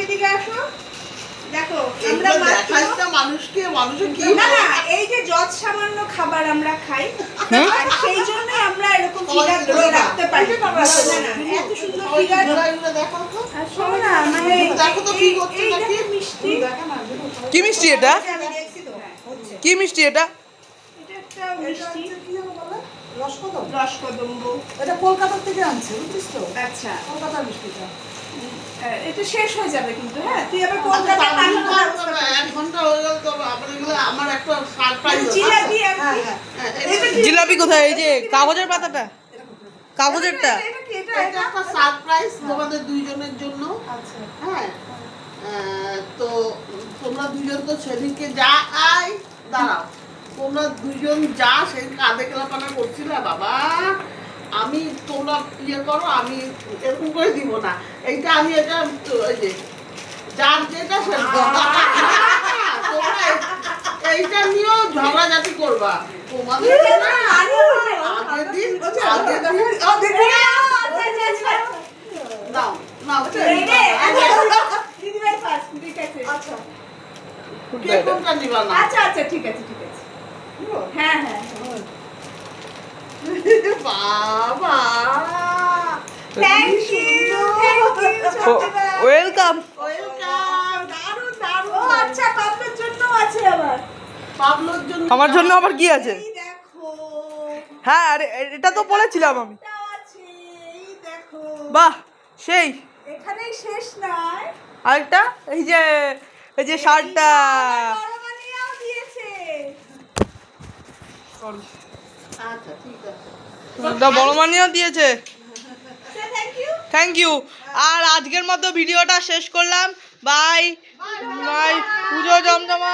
এদিকে আসো। দেখো আমরা দেখাইটা মানুষকে কি না না এই যে যত সামান্য খাবার আমরা খাই আর সেই জন্য আমরা এরকম ফিগার ধরে রাখতে পারি। না না এত সুন্দর ফিগার ঘোড়াগুলো দেখাও তো। আর শোনো না মানে দেখো তো কি করছে নাকি মিষ্টি। কি মিষ্টি এটা? আমি দেখছি তো হচ্ছে কি মিষ্টি এটা? এটা একটা মিষ্টি কি যেন বলে? রসকদম। রসকদম্ব। এটা কলকাতা থেকে আনছে, বুঝছিস তো? আচ্ছা কলকাতার মিষ্টিটা। এটা শেষ হয়ে যাবে কিন্তু। হ্যাঁ তুই আবার আচ্ছা, কলকাতা তাহলে পাঠানোর তো ব্যবস্থা 1 ঘন্টা হয়ে গেল তো আমার একটা সারপ্রাইজ আছে। জিলাপি আর হ্যাঁ কি? হ্যাঁ। এটা কি? জিলাপি কোথায়? এই যে কাগজের পাতাটা, কাগজেরটা। এটা কি? এটা একটা সারপ্রাইজ তোমাদের দুইজনের জন্য। আচ্ছা। হ্যাঁ তো তোমরা দুজন তো সেদিনকে যা দাঁড়াও, তোমরা দুজন যা সেদিন কাঁদে কেলাপানা করছিলে বাবা। আমি তোমরা ইয়ে করো, আমি এরকম করে দিব না। এইটা আমি এটা ওই যে যার যেটা তোমরা এইটা নিয়েও ঝগড়াঝাটি করবা তোমাদের আগের দিন নাও নাও দিদিভাই ফার্স্ট ঠিক আছে। আচ্ছা। কে কোনটা নিবা না? আচ্ছা আচ্ছা ঠিক আছে ঠিক আছে। হ্যাঁ হ্যাঁ বাবা থ্যাংক ইউ ওয়েলকাম। ওয়েলকাম। দারুণ দারুণ। ও আচ্ছা পাবলোর জন্য আছে আবার। পাবলোর জন্য আমার জন্য আবার কি আছে? এই দেখো হ্যাঁ আরে এটা তো বলেছিলাম আমি। এটা আছে এই দেখো। বাহ সেই। এখানেই শেষ নয়। আরেকটা এই যে শার্টটা। বড়মানিয়াও দিয়েছে। আচ্ছা ঠিক আছে। এটা বড় মানিও দিয়েছে। আচ্ছা থ্যাংক ইউ। Thank you. আর আজকের মতো ভিডিওটা শেষ করলাম। Bye bye. পুজো জমজমা।